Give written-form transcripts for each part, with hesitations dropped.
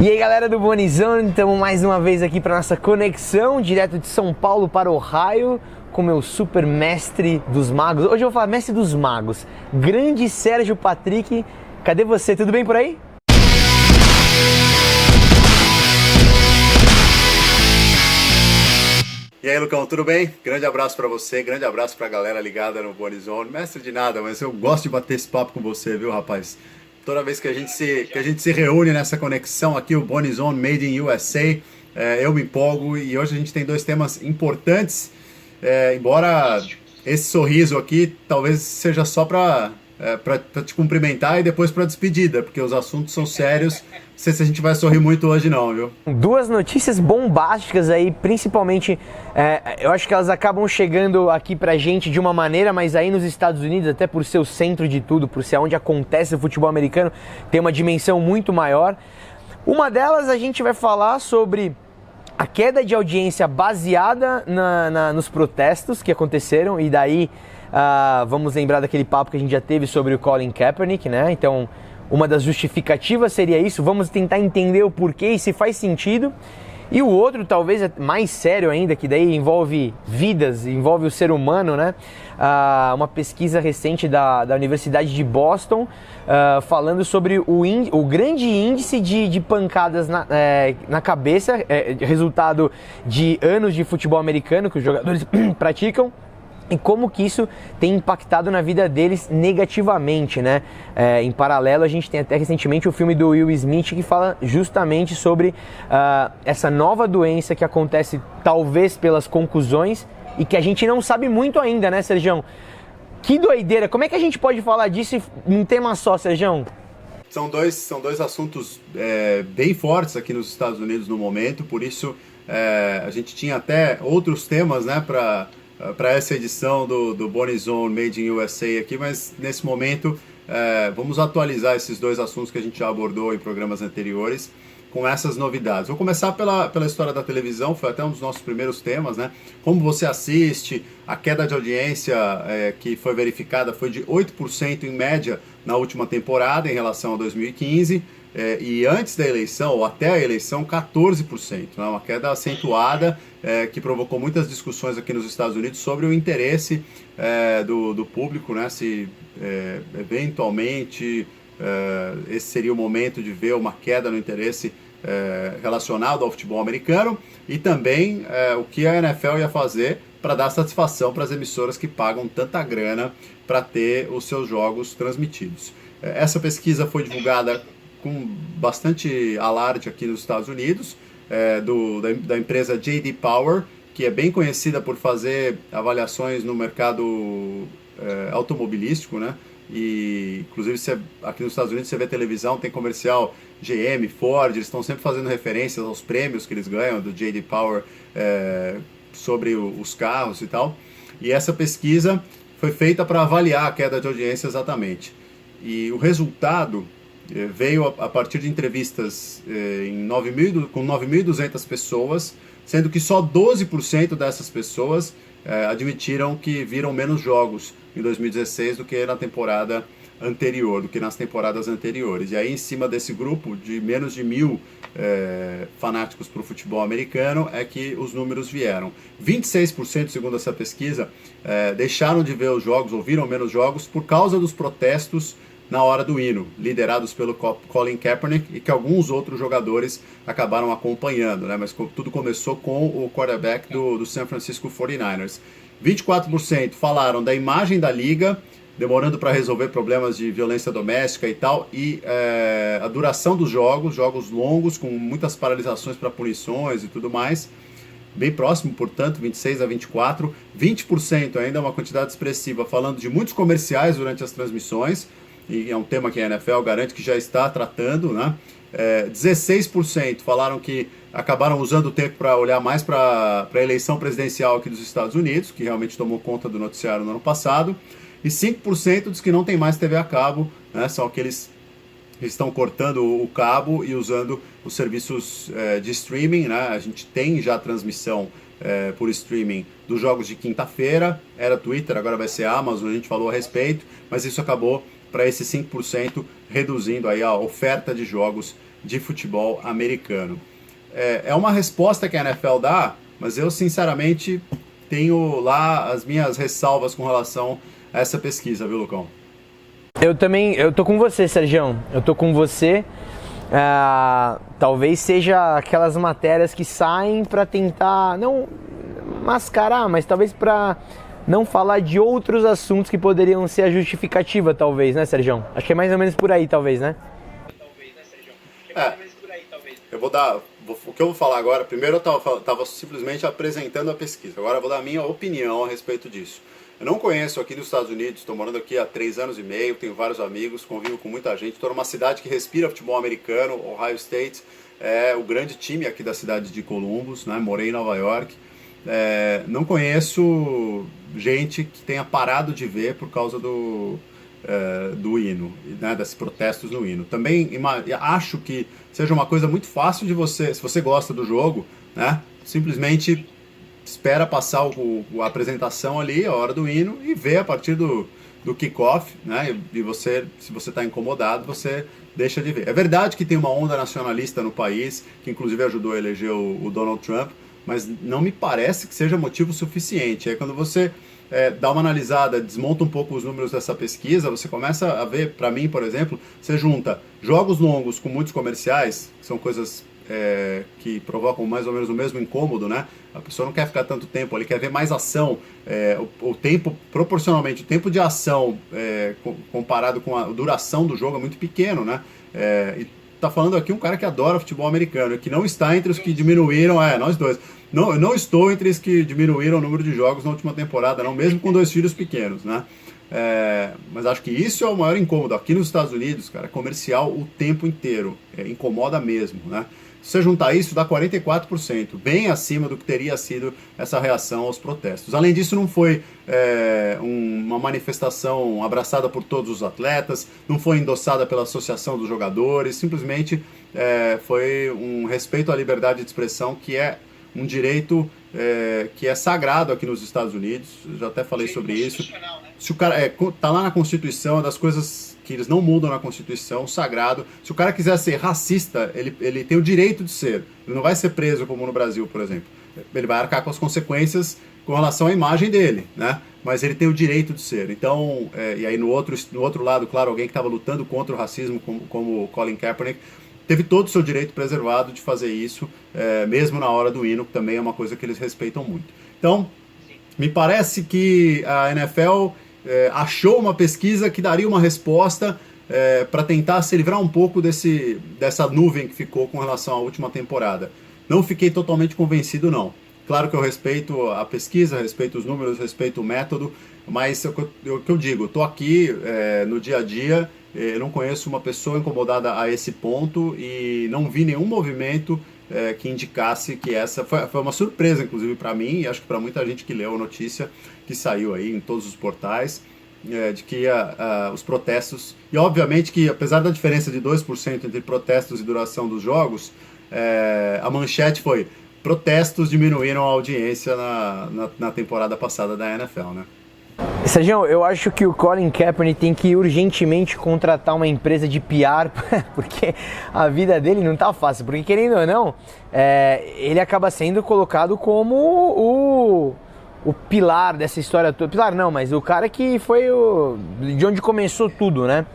E aí galera do Bonizão, estamos mais uma vez aqui para nossa conexão direto de São Paulo para Ohio com meu super mestre dos magos. Hoje eu vou falar mestre dos magos, grande Sérgio Patrick. Cadê você? Tudo bem por aí? E aí, Lucão, tudo bem? Grande abraço pra você, grande abraço pra galera ligada no Bonizone. Mestre de nada, mas eu gosto de bater esse papo com você, viu, rapaz? Toda vez que a gente se reúne nessa conexão aqui, o Bonizone Made in USA, eu me empolgo e hoje a gente tem dois temas importantes, embora esse sorriso aqui talvez seja só pra te cumprimentar e depois pra despedida, porque os assuntos são sérios. Não sei se a gente vai sorrir muito hoje não, viu? Duas notícias bombásticas aí, principalmente, eu acho que elas acabam chegando aqui pra gente de uma maneira, mas aí nos Estados Unidos, até por ser o centro de tudo, por ser onde acontece o futebol americano, tem uma dimensão muito maior. Uma delas a gente vai falar sobre a queda de audiência baseada nos protestos que aconteceram, e daí vamos lembrar daquele papo que a gente já teve sobre o Colin Kaepernick, né? Então, uma das justificativas seria isso, vamos tentar entender o porquê e se faz sentido. E o outro, talvez mais sério ainda, que daí envolve vidas, envolve o ser humano, né? Uma pesquisa recente da Universidade de Boston, falando sobre o grande índice de pancadas na cabeça, resultado de anos de futebol americano que os jogadores praticam, e como que isso tem impactado na vida deles negativamente, né? Em paralelo, a gente tem até recentemente o filme do Will Smith que fala justamente sobre essa nova doença que acontece talvez pelas concussões e que a gente não sabe muito ainda, né, Sergião? Que doideira! Como é que a gente pode falar disso em um tema só, Sergião? São dois assuntos bem fortes aqui nos Estados Unidos no momento, por isso a gente tinha até outros temas, né, para essa edição do Bonizone Made in USA aqui, mas nesse momento vamos atualizar esses dois assuntos que a gente já abordou em programas anteriores com essas novidades. Vou começar pela história da televisão, foi até um dos nossos primeiros temas, né? Como você assiste, a queda de audiência que foi verificada foi de 8% em média na última temporada em relação a 2015, e antes da eleição, ou até a eleição, 14%, né? Uma queda acentuada que provocou muitas discussões aqui nos Estados Unidos sobre o interesse do público, né? Se eventualmente esse seria o momento de ver uma queda no interesse relacionado ao futebol americano, e também o que a NFL ia fazer para dar satisfação para as emissoras que pagam tanta grana para ter os seus jogos transmitidos. Essa pesquisa foi divulgada com bastante alarde aqui nos Estados Unidos, da empresa J.D. Power, que é bem conhecida por fazer avaliações no mercado automobilístico, né? E inclusive aqui nos Estados Unidos você vê televisão, tem comercial GM, Ford, eles estão sempre fazendo referências aos prêmios que eles ganham do J.D. Power sobre os carros e tal. E essa pesquisa foi feita para avaliar a queda de audiência exatamente. E o resultado veio a partir de entrevistas com 9.200 pessoas, sendo que só 12% dessas pessoas admitiram que viram menos jogos em 2016 do que na temporada anterior, do que nas temporadas anteriores. E aí, em cima desse grupo de menos de 1.000 fanáticos para o futebol americano, é que os números vieram. 26%, segundo essa pesquisa, deixaram de ver os jogos, ou viram menos jogos, por causa dos protestos na hora do hino, liderados pelo Colin Kaepernick, e que alguns outros jogadores acabaram acompanhando, né? Mas tudo começou com o quarterback do San Francisco 49ers. 24% falaram da imagem da liga, demorando para resolver problemas de violência doméstica e tal, e a duração dos jogos longos, com muitas paralisações para punições e tudo mais, bem próximo, portanto, 26 a 24%. 20% ainda é uma quantidade expressiva, falando de muitos comerciais durante as transmissões, e é um tema que a NFL garante que já está tratando, né? 16% falaram que acabaram usando o tempo para olhar mais para a eleição presidencial aqui dos Estados Unidos, que realmente tomou conta do noticiário no ano passado, e 5% diz que não tem mais TV a cabo, né? São aqueles que estão cortando o cabo e usando os serviços de streaming, né? A gente tem já transmissão por streaming dos jogos de quinta-feira, era Twitter, agora vai ser Amazon, a gente falou a respeito, mas isso acabou para esses 5% reduzindo aí a oferta de jogos de futebol americano. É uma resposta que a NFL dá, mas eu sinceramente tenho lá as minhas ressalvas com relação a essa pesquisa, viu, Lucão? Eu tô com você, Sergião. Eu tô com você. Talvez seja aquelas matérias que saem para tentar, não mascarar, mas talvez para não falar de outros assuntos que poderiam ser a justificativa, talvez, né, Sergião? Acho que é mais ou menos por aí, talvez, né? O que eu vou falar agora, primeiro eu estava simplesmente apresentando a pesquisa, agora eu vou dar a minha opinião a respeito disso. Eu não conheço aqui nos Estados Unidos, estou morando aqui há 3 anos e meio, tenho vários amigos, convivo com muita gente, estou numa cidade que respira futebol americano, Ohio State, é o grande time aqui da cidade de Columbus, né? Morei em Nova York. Não conheço gente que tenha parado de ver por causa do hino, né, desses protestos no hino. Também acho que seja uma coisa muito fácil de você, se você gosta do jogo, né, simplesmente espera passar a apresentação ali, a hora do hino, e vê a partir do kickoff, né, e você, se você está incomodado, você deixa de ver. É verdade que tem uma onda nacionalista no país, que inclusive ajudou a eleger o Donald Trump, mas não me parece que seja motivo suficiente. Aí quando você dá uma analisada, desmonta um pouco os números dessa pesquisa, você começa a ver, para mim, por exemplo, você junta jogos longos com muitos comerciais, que são coisas que provocam mais ou menos o mesmo incômodo, né? A pessoa não quer ficar tanto tempo, ele quer ver mais ação. O tempo, proporcionalmente, o tempo de ação comparado com a duração do jogo é muito pequeno, né? E tá falando aqui um cara que adora futebol americano, que não está entre os que diminuíram, nós dois. Não, eu não estou entre os que diminuíram o número de jogos na última temporada, não, mesmo com 2 filhos pequenos, né? Mas acho que isso é o maior incômodo. Aqui nos Estados Unidos, cara, comercial o tempo inteiro. Incomoda mesmo, né? Se você juntar isso, dá 44%, bem acima do que teria sido essa reação aos protestos. Além disso, não foi uma manifestação abraçada por todos os atletas, não foi endossada pela Associação dos Jogadores, simplesmente foi um respeito à liberdade de expressão, que é um direito que é sagrado aqui nos Estados Unidos. Eu já até falei sobre isso. Né? Se o cara tá lá na Constituição, é das coisas que eles não mudam na Constituição, sagrado. Se o cara quiser ser racista, ele tem o direito de ser. Ele não vai ser preso como no Brasil, por exemplo. Ele vai arcar com as consequências com relação à imagem dele, né? Mas ele tem o direito de ser. Então, e aí no outro lado, claro, alguém que estava lutando contra o racismo, como o Colin Kaepernick, teve todo o seu direito preservado de fazer isso, mesmo na hora do hino, que também é uma coisa que eles respeitam muito. Então, me parece que a NFL achou uma pesquisa que daria uma resposta para tentar se livrar um pouco dessa nuvem que ficou com relação à última temporada. Não fiquei totalmente convencido, não. Claro que eu respeito a pesquisa, respeito os números, respeito o método, mas o que eu digo, estou aqui no dia a dia, eu não conheço uma pessoa incomodada a esse ponto e não vi nenhum movimento que indicasse que essa... Foi uma surpresa, inclusive, para mim, e acho que para muita gente que leu a notícia que saiu aí em todos os portais, de que os protestos... E, obviamente, que apesar da diferença de 2% entre protestos e duração dos jogos, a manchete foi: protestos diminuíram a audiência na temporada passada da NFL, né? Sérgio, eu acho que o Colin Kaepernick tem que urgentemente contratar uma empresa de PR, porque a vida dele não tá fácil. Porque, querendo ou não, ele acaba sendo colocado como o pilar dessa história toda. Pilar não, mas o cara que foi de onde começou tudo, né?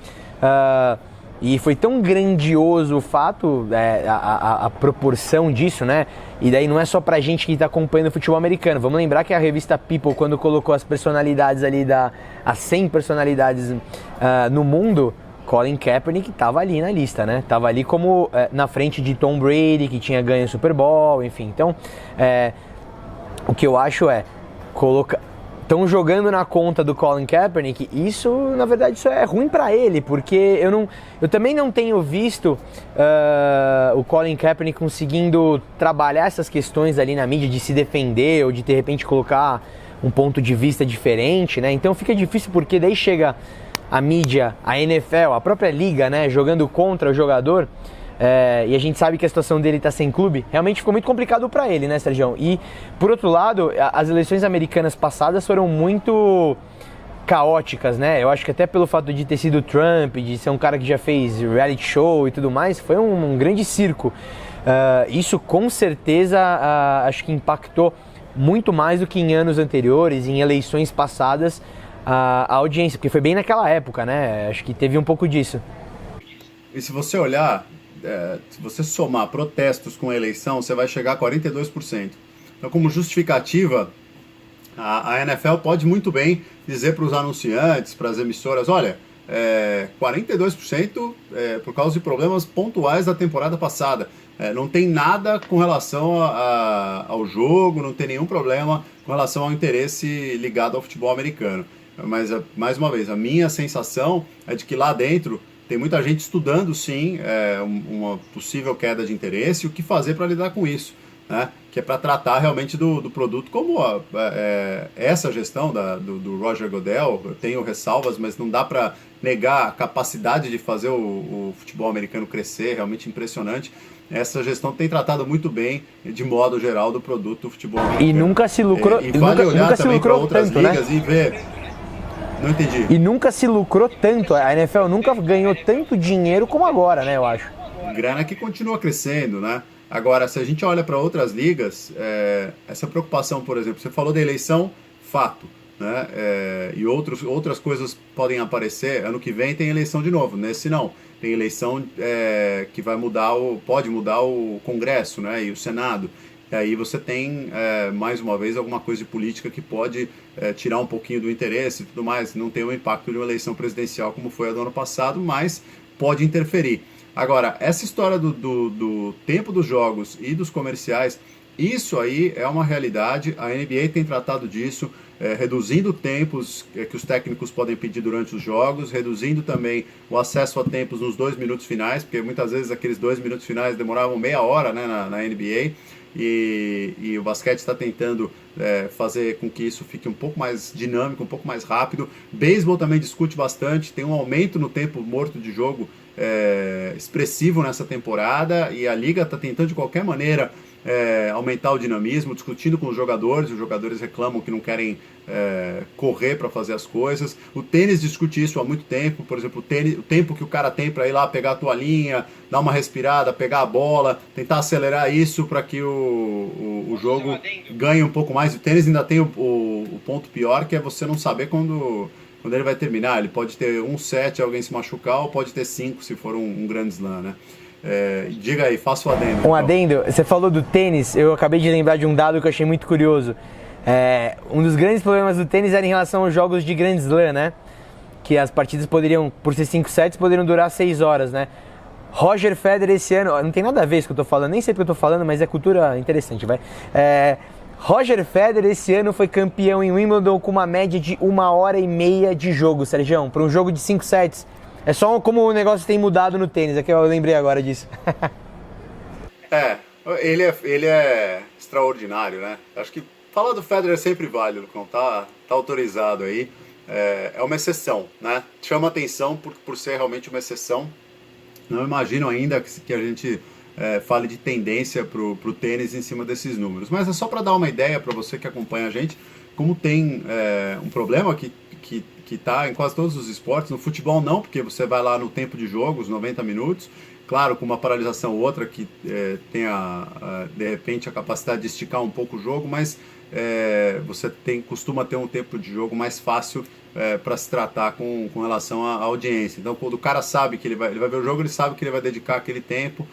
E foi tão grandioso o fato, a proporção disso, né? E daí não é só pra gente que tá acompanhando o futebol americano. Vamos lembrar que a revista People, quando colocou as personalidades ali, as 100 personalidades no mundo, Colin Kaepernick tava ali na lista, né? Tava ali como na frente de Tom Brady, que tinha ganho o Super Bowl, enfim. Então, o que eu acho estão jogando na conta do Colin Kaepernick. Isso, na verdade, isso é ruim para ele, porque eu também não tenho visto o Colin Kaepernick conseguindo trabalhar essas questões ali na mídia, de se defender ou de repente colocar um ponto de vista diferente, né? Então fica difícil, porque daí chega a mídia, a NFL, a própria liga, né, jogando contra o jogador. E a gente sabe que a situação dele tá sem clube, realmente ficou muito complicado para ele, né, Sérgio? E, por outro lado, as eleições americanas passadas foram muito caóticas, né? Eu acho que até pelo fato de ter sido Trump, de ser um cara que já fez reality show e tudo mais, foi um grande circo. Isso com certeza acho que impactou muito mais do que em anos anteriores, em eleições passadas, a audiência, porque foi bem naquela época, né? Acho que teve um pouco disso. E se você olhar, se você somar protestos com a eleição, você vai chegar a 42%. Então, como justificativa, a NFL pode muito bem dizer para os anunciantes, para as emissoras, olha, 42% por causa de problemas pontuais da temporada passada. Não tem nada com relação ao jogo, não tem nenhum problema com relação ao interesse ligado ao futebol americano. Mas, mais uma vez, a minha sensação é de que lá dentro tem muita gente estudando, sim, uma possível queda de interesse e o que fazer para lidar com isso, né? Que é para tratar realmente do produto como essa gestão do Roger Goodell. Eu tenho ressalvas, mas não dá para negar a capacidade de fazer o futebol americano crescer, realmente impressionante. Essa gestão tem tratado muito bem, de modo geral, do produto do futebol americano. E nunca se lucrou, e vale olhar nunca se também para lucrou outras tanto, ligas, né? E ver. Não entendi. E nunca se lucrou tanto, a NFL nunca ganhou tanto dinheiro como agora, né, eu acho. Grana que continua crescendo, né? Agora, se a gente olha para outras ligas, essa preocupação, por exemplo, você falou da eleição, fato, né? E outras coisas podem aparecer. Ano que vem tem eleição de novo, nesse não. Tem eleição que pode mudar o Congresso, né? E o Senado. E aí você tem, mais uma vez, alguma coisa de política que pode tirar um pouquinho do interesse e tudo mais. Não tem o impacto de uma eleição presidencial como foi a do ano passado, mas pode interferir. Agora, essa história do tempo dos jogos e dos comerciais, isso aí é uma realidade. A NBA tem tratado disso, reduzindo tempos que os técnicos podem pedir durante os jogos, reduzindo também o acesso a tempos nos 2 minutos finais, porque muitas vezes aqueles 2 minutos finais demoravam meia hora, né, na NBA. E o basquete está tentando fazer com que isso fique um pouco mais dinâmico, um pouco mais rápido. Beisebol também discute bastante, tem um aumento no tempo morto de jogo expressivo nessa temporada, e a liga está tentando de qualquer maneira aumentar o dinamismo, discutindo com os jogadores reclamam que não querem correr para fazer as coisas. O tênis discute isso há muito tempo, por exemplo, o tempo que o cara tem para ir lá pegar a toalhinha, dar uma respirada, pegar a bola, tentar acelerar isso para que o jogo ganhe um pouco mais. O tênis ainda tem o ponto pior, que é você não saber quando ele vai terminar. Ele pode ter 1 set, alguém se machucar, ou pode ter 5 se for um grande slam, né? Diga aí, faça o adendo. Um adendo, você falou do tênis, eu acabei de lembrar de um dado que eu achei muito curioso. Um dos grandes problemas do tênis era em relação aos jogos de Grand Slam, né? Que as partidas poderiam, por ser 5 sets, poderiam durar 6 horas, né? Roger Federer esse ano, não tem nada a ver com isso que eu tô falando, nem sei porque eu tô falando, mas é cultura interessante, vai. Roger Federer esse ano foi campeão em Wimbledon com uma média de 1h30 de jogo, Sergião, para um jogo de 5 sets. É só como o negócio tem mudado no tênis, é que eu lembrei agora disso. Ele é extraordinário, né? Acho que falar do Federer é sempre válido, Lucão, tá autorizado aí. É uma exceção, né? Chama atenção por ser realmente uma exceção. Não imagino ainda que a gente fale de tendência pro tênis em cima desses números. Mas é só para dar uma ideia para você que acompanha a gente, como tem um problema que está em quase todos os esportes. No futebol não, porque você vai lá no tempo de jogo, os 90 minutos, claro, com uma paralisação ou outra que tem de repente a capacidade de esticar um pouco o jogo, mas você costuma ter um tempo de jogo mais fácil para se tratar com relação à audiência. Então, quando o cara sabe que ele vai ver o jogo, ele sabe que ele vai dedicar aquele tempo,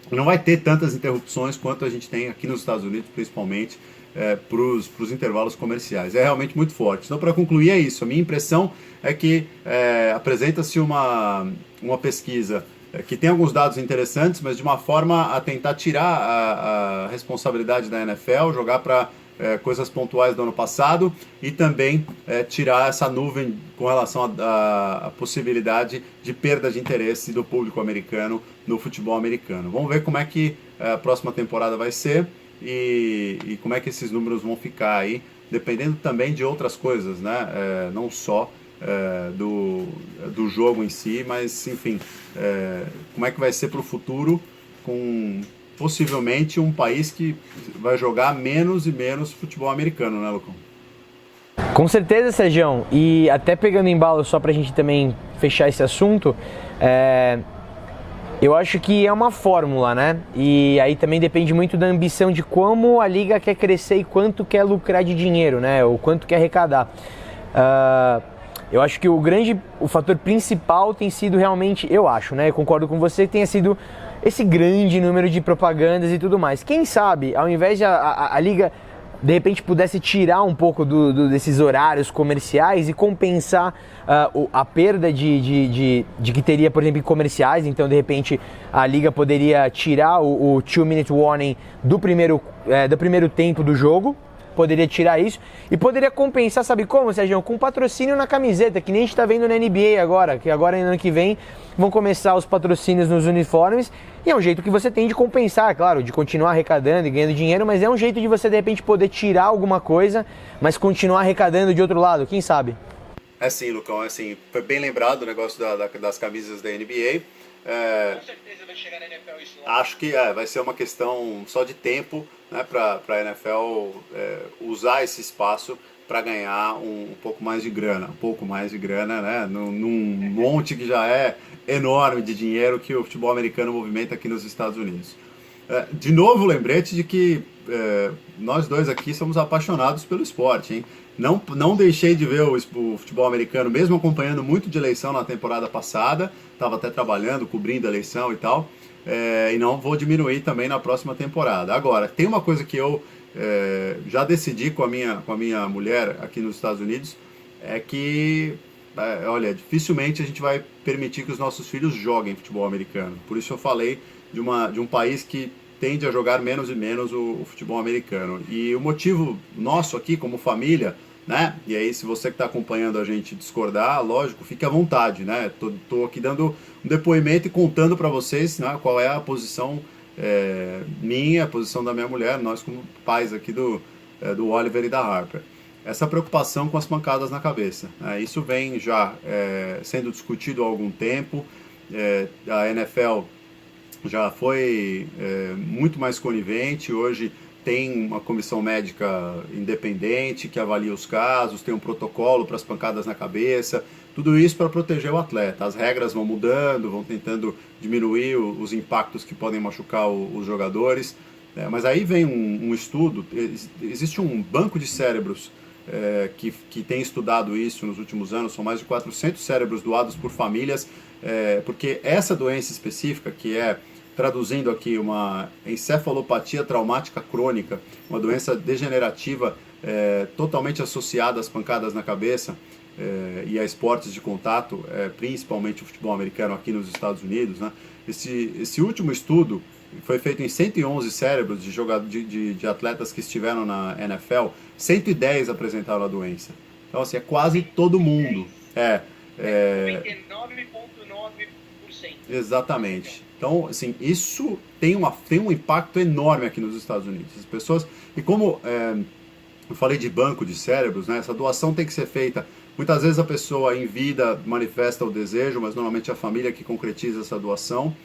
não vai ter tantas interrupções quanto a gente tem aqui nos Estados Unidos, principalmente, para os intervalos comerciais. É realmente muito forte. Então, para concluir, é isso. A minha impressão é que apresenta-se uma pesquisa que tem alguns dados interessantes, mas de uma forma a tentar tirar a responsabilidade da NFL, jogar para coisas pontuais do ano passado, e também tirar essa nuvem com relação à possibilidade de perda de interesse do público americano no futebol americano. Vamos ver como é que a próxima temporada vai ser e como é que esses números vão ficar aí, dependendo também de outras coisas, né? Não só do jogo em si, mas enfim, como é que vai ser para o futuro, com possivelmente um país que vai jogar menos e menos futebol americano, né, Lucão? Com certeza, Sergião. E até pegando embalo só pra gente também fechar esse assunto, eu acho que é uma fórmula, né? E aí também depende muito da ambição de como a liga quer crescer e quanto quer lucrar de dinheiro, né? Ou quanto quer arrecadar. Eu acho que o fator principal tem sido realmente, eu acho, né? Eu concordo com você, que tenha sido esse grande número de propagandas e tudo mais. Quem sabe, ao invés de a liga de repente pudesse tirar um pouco desses horários comerciais e compensar a perda de que teria, por exemplo, em comerciais. Então, de repente, a liga poderia tirar o 2-minute warning do primeiro tempo do jogo, poderia tirar isso e poderia compensar, sabe como, Sérgio? Com patrocínio na camiseta, que nem a gente está vendo na NBA agora, que agora ano que vem vão começar os patrocínios nos uniformes, e é um jeito que você tem de compensar, claro, de continuar arrecadando e ganhando dinheiro, mas é um jeito de você de repente poder tirar alguma coisa, mas continuar arrecadando de outro lado, quem sabe? É sim, Lucão, foi bem lembrado o negócio das camisas da NBA. Com certeza vai chegar na NFL isso lá. Acho que vai ser uma questão só de tempo, né, para a NFL usar esse espaço para ganhar um pouco mais de grana, né, num monte que já é enorme de dinheiro que o futebol americano movimenta aqui nos Estados Unidos. De novo, lembrete de que nós dois aqui somos apaixonados pelo esporte, hein? Não deixei de ver o futebol americano, mesmo acompanhando muito de eleição na temporada passada, estava até trabalhando, cobrindo a eleição e tal, e não vou diminuir também na próxima temporada. Agora, tem uma coisa que eu já decidi com a minha mulher aqui nos Estados Unidos, é que, olha, dificilmente a gente vai permitir que os nossos filhos joguem futebol americano. Por isso eu falei de um país que tende a jogar menos e menos o futebol americano. E o motivo nosso aqui, como família, né? E aí, se você que está acompanhando a gente discordar, lógico, fique à vontade, né? Tô aqui dando um depoimento e contando para vocês, né, qual é a posição minha, a posição da minha mulher, nós como pais aqui do Oliver e da Harper. Essa preocupação com as pancadas na cabeça, né? Isso vem já sendo discutido há algum tempo. A NFL já foi muito mais conivente. Hoje tem uma comissão médica independente que avalia os casos, tem um protocolo para as pancadas na cabeça, tudo isso para proteger o atleta. As regras vão mudando, vão tentando diminuir os impactos que podem machucar os jogadores, mas aí vem um estudo, existe um banco de cérebros que tem estudado isso nos últimos anos, são mais de 400 cérebros doados por famílias, porque essa doença específica, que é, traduzindo aqui, uma encefalopatia traumática crônica, uma doença degenerativa totalmente associada às pancadas na cabeça e a esportes de contato, principalmente o futebol americano aqui nos Estados Unidos, né? Esse último estudo foi feito em 111 cérebros de atletas que estiveram na NFL, 110 apresentaram a doença. Então, assim, é quase todo mundo. 99,9%. Exatamente. Então, assim, isso tem um impacto enorme aqui nos Estados Unidos. As pessoas, e como eu falei de banco de cérebros, né, essa doação tem que ser feita. Muitas vezes a pessoa em vida manifesta o desejo, mas normalmente é a família que concretiza essa doação.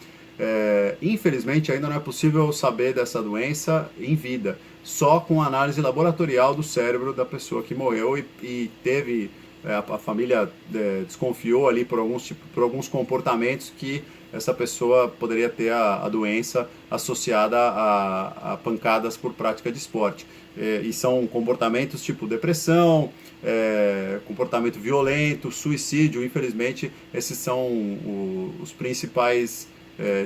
Infelizmente ainda não é possível saber dessa doença em vida, só com análise laboratorial do cérebro da pessoa que morreu e teve, a família desconfiou ali por alguns comportamentos que essa pessoa poderia ter a doença associada a pancadas por prática de esporte. E são comportamentos tipo depressão, comportamento violento, suicídio. Infelizmente, esses são os principais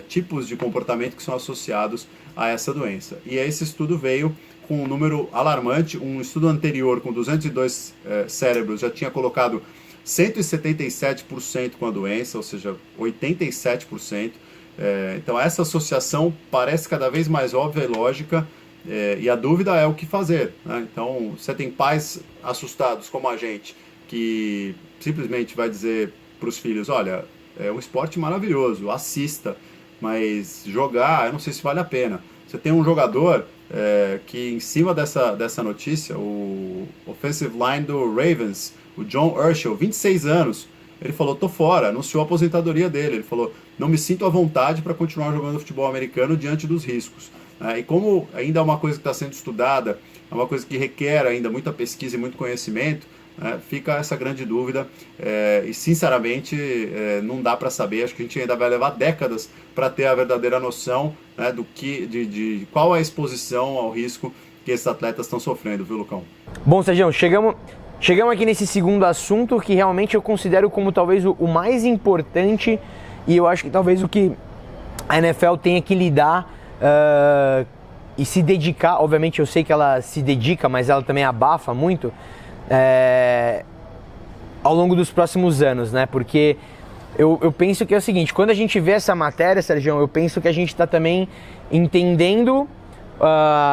tipos de comportamento que são associados a essa doença. E esse estudo veio com um número alarmante. Um estudo anterior com 202 cérebros já tinha colocado 177% com a doença, ou seja, 87%. Então essa associação parece cada vez mais óbvia e lógica, e a dúvida é o que fazer, né? Então, você tem pais assustados como a gente, que simplesmente vai dizer para os filhos, olha, é um esporte maravilhoso, assista, mas jogar, eu não sei se vale a pena. Você tem um jogador que, em cima dessa notícia, o offensive line do Ravens, o John Urschel, 26 anos, ele falou, tô fora, anunciou a aposentadoria dele. Ele falou, não me sinto à vontade para continuar jogando futebol americano diante dos riscos. E como ainda é uma coisa que está sendo estudada, é uma coisa que requer ainda muita pesquisa e muito conhecimento, Fica essa grande dúvida e sinceramente não dá para saber. Acho que a gente ainda vai levar décadas para ter a verdadeira noção, né, de qual é a exposição ao risco que esses atletas estão sofrendo, viu, Lucão? Bom, Sérgio, chegamos aqui nesse segundo assunto que realmente eu considero como talvez o mais importante, e eu acho que talvez o que a NFL tenha que lidar e se dedicar. Obviamente eu sei que ela se dedica, mas ela também abafa muito ao longo dos próximos anos, né? Porque eu penso que é o seguinte: quando a gente vê essa matéria, Sérgio, eu penso que a gente está também entendendo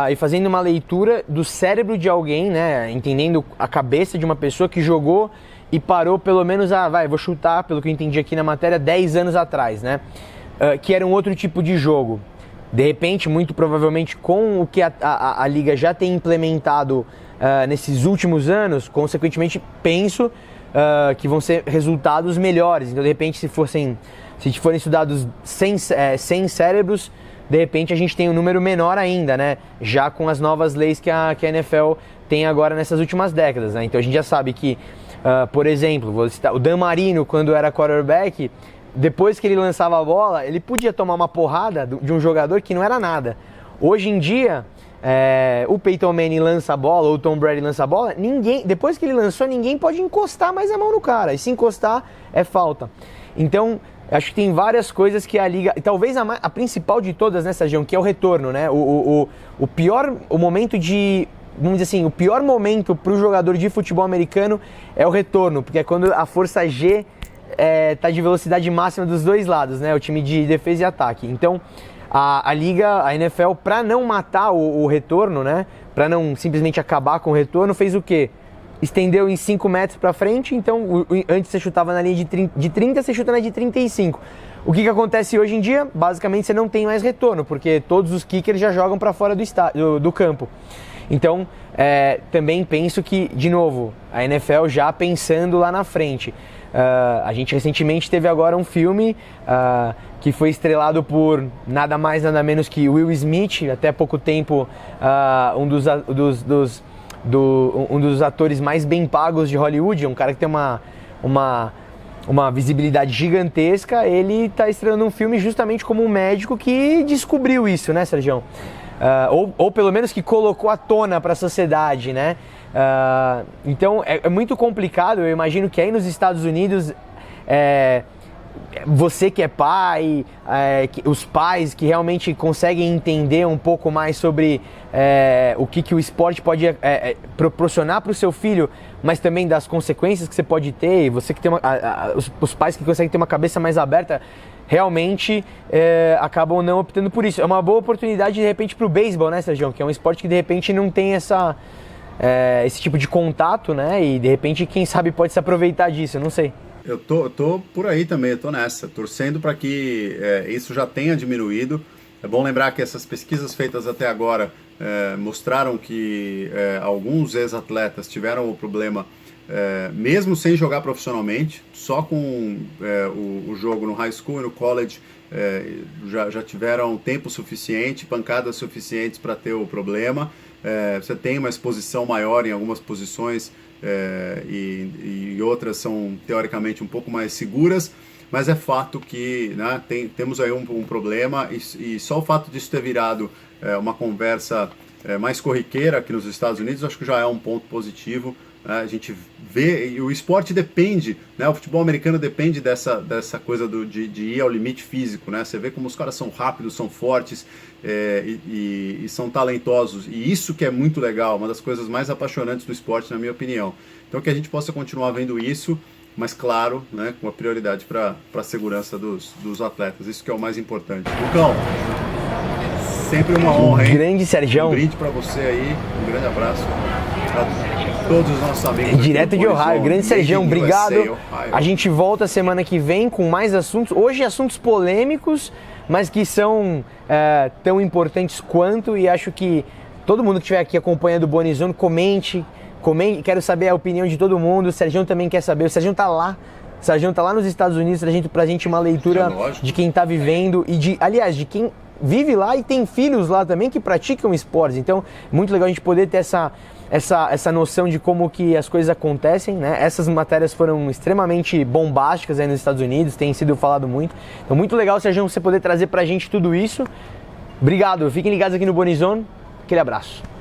e fazendo uma leitura do cérebro de alguém, né? Entendendo a cabeça de uma pessoa que jogou e parou pelo menos, vou chutar, pelo que eu entendi aqui na matéria, 10 anos atrás, né? Que era um outro tipo de jogo. De repente, muito provavelmente, com o que a Liga já tem implementado nesses últimos anos, consequentemente, penso que vão ser resultados melhores. Então, de repente, se forem estudados 100 cérebros, de repente a gente tem um número menor ainda, né? Já com as novas leis que a NFL tem agora nessas últimas décadas, né? Então a gente já sabe que, por exemplo, vou citar, o Dan Marino, quando era quarterback, depois que ele lançava a bola, ele podia tomar uma porrada de um jogador que não era nada. Hoje em dia, o Peyton Manning lança a bola, ou o Tom Brady lança a bola, depois que ele lançou, ninguém pode encostar mais a mão no cara. E se encostar, é falta. Então, acho que tem várias coisas que a Liga... Talvez a principal de todas, né, Sérgio, que é o retorno, né? O momento de... Vamos dizer assim, o pior momento para o jogador de futebol americano é o retorno, porque é quando a força G tá de velocidade máxima dos dois lados, né? O time de defesa e ataque. Então, a Liga, a NFL, para não matar o retorno, né? Para não simplesmente acabar com o retorno, fez o quê? Estendeu em 5 metros para frente, então antes você chutava na linha de 30, você chuta na de 35. O que acontece hoje em dia? Basicamente você não tem mais retorno, porque todos os kickers já jogam para fora do campo. Então, também penso que, de novo, a NFL já pensando lá na frente. A gente recentemente teve agora um filme que foi estrelado por nada mais, nada menos que Will Smith, até pouco tempo um dos atores mais bem pagos de Hollywood, um cara que tem uma visibilidade gigantesca. Ele está estrelando um filme justamente como um médico que descobriu isso, né, Sérgio? Ou pelo menos que colocou à tona para a sociedade, né? Então é muito complicado. Eu imagino que aí nos Estados Unidos, você que é pai, os pais que realmente conseguem entender um pouco mais sobre o que o esporte pode proporcionar para o seu filho, mas também das consequências que você pode ter, e você que tem os pais que conseguem ter uma cabeça mais aberta, realmente acabam não optando por isso. É uma boa oportunidade, de repente, para o beisebol, né, Sérgio? Que é um esporte que, de repente, não tem esse tipo de contato, né? E, de repente, quem sabe pode se aproveitar disso, eu não sei. Eu tô por aí também, eu tô nessa, torcendo para que isso já tenha diminuído. É bom lembrar que essas pesquisas feitas até agora mostraram que alguns ex-atletas tiveram o problema mesmo sem jogar profissionalmente, só com o jogo no high school e no college, já tiveram tempo suficiente, pancadas suficientes para ter o problema. Você tem uma exposição maior em algumas posições e outras são teoricamente um pouco mais seguras, mas é fato que, né, temos aí um problema, e só o fato disso ter virado uma conversa mais corriqueira aqui nos Estados Unidos, acho que já é um ponto positivo. A gente vê, e o esporte depende, né, o futebol americano depende dessa coisa de ir ao limite físico, né? Você vê como os caras são rápidos, são fortes e são talentosos, e isso que é muito legal, uma das coisas mais apaixonantes do esporte, na minha opinião. Então que a gente possa continuar vendo isso, mas claro, né, com a prioridade para a segurança dos atletas, isso que é o mais importante. Lucão, sempre uma honra, hein? Grande Sergião. Um brinde para você aí, um grande abraço para todos os nossos amigos. Direto de Ohio, grande Sergião, obrigado. A gente volta semana que vem com mais assuntos, hoje assuntos polêmicos, mas que são tão importantes quanto, e acho que todo mundo que estiver aqui acompanhando o Bonizone, comente, quero saber a opinião de todo mundo. O Sergião também quer saber, o Sergião tá lá. O Sergião tá lá nos Estados Unidos pra gente uma leitura de quem tá vivendo e aliás, de quem vive lá e tem filhos lá também que praticam esportes. Então, muito legal a gente poder ter essa noção de como que as coisas acontecem, né? Essas matérias foram extremamente bombásticas aí nos Estados Unidos, tem sido falado muito. Então, muito legal, Sérgio, você poder trazer pra gente tudo isso. Obrigado, fiquem ligados aqui no Bonizone. Aquele abraço.